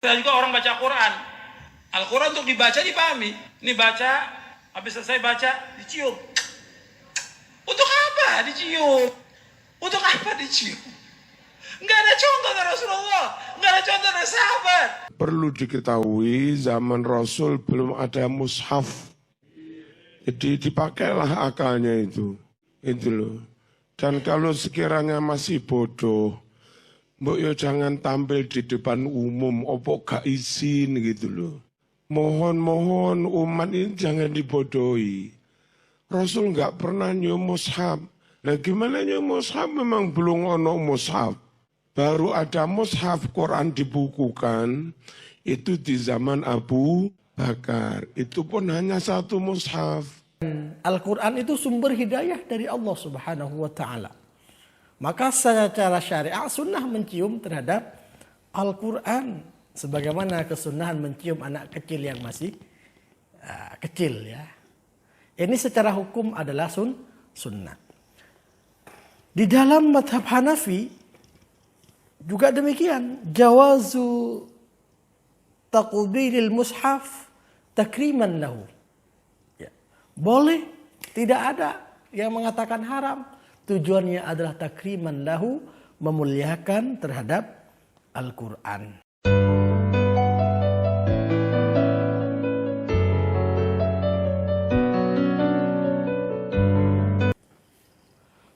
Dan juga orang baca Quran. Al-Quran untuk dibaca dipahami. Ini baca, habis selesai baca, dicium. Untuk apa dicium? Untuk apa dicium? Enggak ada contoh dari Rasulullah, enggak ada contoh dari sahabat. Perlu diketahui zaman Rasul belum ada mushaf. Jadi dipakailah akalnya itu loh. Dan kalau sekiranya masih bodoh, mbok yo jangan tampil di depan umum, opo gak izin gitu loh. Mohon umat ini jangan dibodohi. Rasul nggak pernah nyum mushaf. Nah gimana nyum mushaf? Memang belum ono mushaf. Baru ada mushaf Quran dibukukan itu di zaman Abu Bakar. Itu pun hanya satu mushaf. Al-Quran itu sumber hidayah dari Allah Subhanahu wa Ta'ala. Maka secara syariat sunnah mencium terhadap Al-Quran. Sebagaimana kesunahan mencium anak kecil yang masih kecil ya. Ini secara hukum adalah sunnah. Di dalam madhab Hanafi juga demikian. Jawazu taqbilil mushaf takriman lahu. Ya. Boleh, tidak ada yang mengatakan haram. Tujuannya adalah takriman lahu, memuliakan terhadap Al-Quran.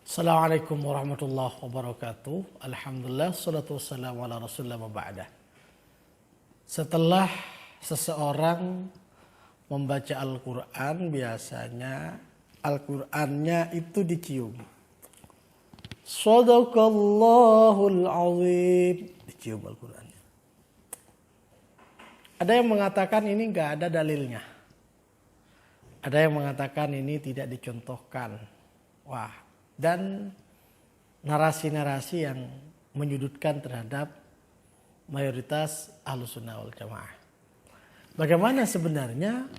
Assalamualaikum warahmatullahi wabarakatuh. Alhamdulillah, salatu wassalamu ala rasulillah wa ba'dah. Setelah seseorang membaca Al-Quran, biasanya Al-Qurannya itu dicium. Shadaqallahul azim. Dicium Al-Qurannya. Ada yang mengatakan ini enggak ada dalilnya. Ada yang mengatakan ini tidak dicontohkan. Wah. Dan narasi-narasi yang menyudutkan terhadap mayoritas Ahlussunnah wal Jamaah. Bagaimana sebenarnya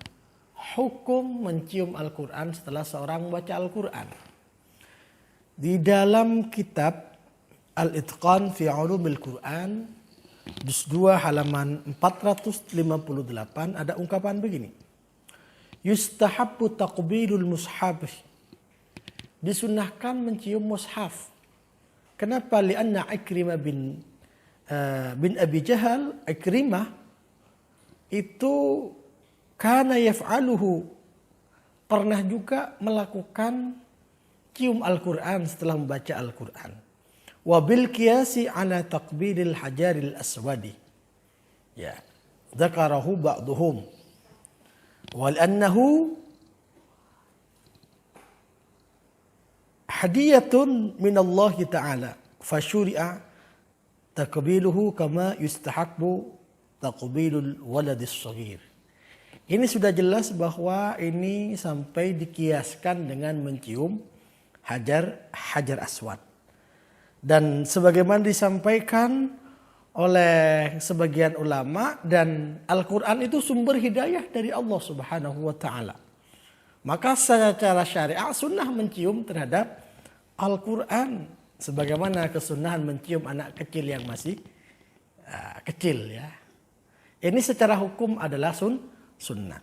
hukum mencium Al-Quran setelah seorang membaca Al-Quran? Di dalam kitab Al-Itqan fi Ulumil Quran, juz 2 halaman 458 ada ungkapan begini. Yustahabbu taqbilul mushaf. Disunnahkan mencium mushaf. Kenapa? Lianna Ikrimah bin Abi Jahal, Ikrimah itu kana yaf'aluhu, pernah juga melakukan cium Al-Quran setelah membaca Al-Quran. Wa bil qiyasi ala taqbilil hajaril aswadi. Ya, dzakarahu ba'duhum. Wal annahu hadiyatun minallahi ta'ala fasyuri'a taqbiluhu kama yustahabbu taqbilul waladis shaghir. Ini sudah jelas bahwa ini sampai dikiaskan dengan mencium hajar aswad. Dan sebagaimana disampaikan oleh sebagian ulama, dan Al-Quran itu sumber hidayah dari Allah Subhanahu wa Ta'ala. Maka secara syariat sunnah mencium terhadap Al-Quran. Sebagaimana kesunahan mencium anak kecil yang masih kecil ya. Ini secara hukum adalah sunnah.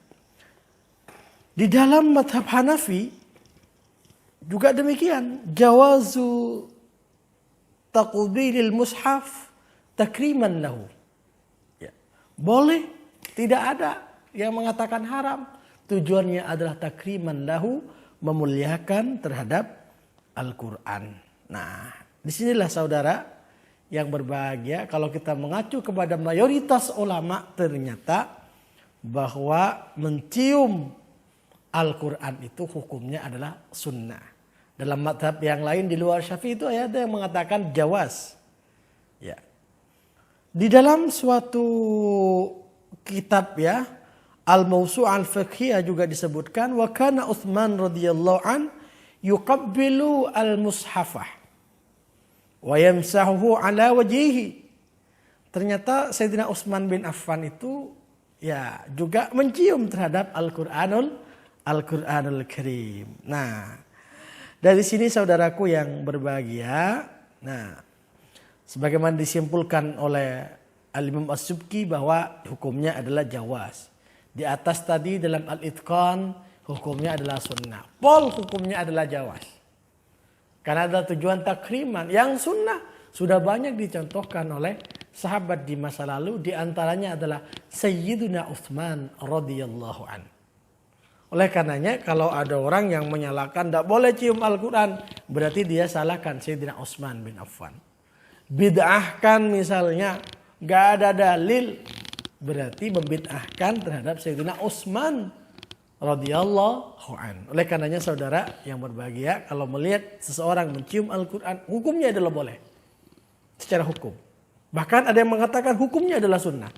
Di dalam madhab Hanafi juga demikian. Jawazu taqbilil mushaf takriman lahu. Ya. Boleh, tidak ada yang mengatakan haram. Tujuannya adalah takriman lahu, memuliakan terhadap Al-Quran. Nah, disinilah saudara yang berbahagia, kalau kita mengacu kepada mayoritas ulama, ternyata bahwa mencium Al-Quran itu hukumnya adalah sunnah. Dalam madhab yang lain di luar Syafi'i itu ada yang mengatakan jawaz. Ya. Di dalam suatu kitab ya, Al-Mawsu' al-Fiqhiyah juga disebutkan, wa kana Utsman radhiyallahu an yuqabbilu al-mushafah wa yamsahuhu ala wajhihi. Ternyata Sayyidina Utsman bin Affan itu ya juga mencium terhadap Al-Qur'anul Karim. Nah, dari sini saudaraku yang berbahagia, nah sebagaimana disimpulkan oleh Al-Imam As-Subki bahwa hukumnya adalah jawaz. Di atas tadi dalam Al-Itqan hukumnya adalah sunnah. Pol hukumnya adalah jawaz. Karena ada tujuan takriman. Yang sunnah sudah banyak dicontohkan oleh sahabat di masa lalu. Di antaranya adalah Sayyiduna Utsman radhiyallahu an. Oleh karenanya kalau ada orang yang menyalahkan tidak boleh cium Al-Quran, berarti dia salahkan Sayyidina Utsman bin Affan. Bid'ahkan misalnya, nggak ada dalil, berarti membid'ahkan terhadap Sayyidina Utsman radhiyallahu an. Oleh karenanya saudara yang berbahagia, kalau melihat seseorang mencium Al-Quran, hukumnya adalah boleh secara hukum. Bahkan ada yang mengatakan hukumnya adalah sunnah.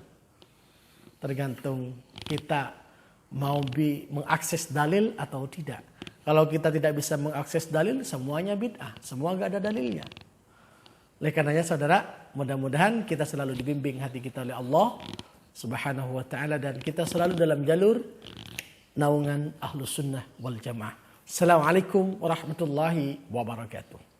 Tergantung kita mau mengakses dalil atau tidak. Kalau kita tidak bisa mengakses dalil, semuanya bid'ah, semua nggak ada dalilnya. Oleh karenanya saudara, mudah-mudahan kita selalu dibimbing hati kita oleh Allah Subhanahu wa taala dan kita selalu dalam jalur naungan Ahlus Sunnah wal Jamaah. Assalamualaikum warahmatullahi wabarakatuh.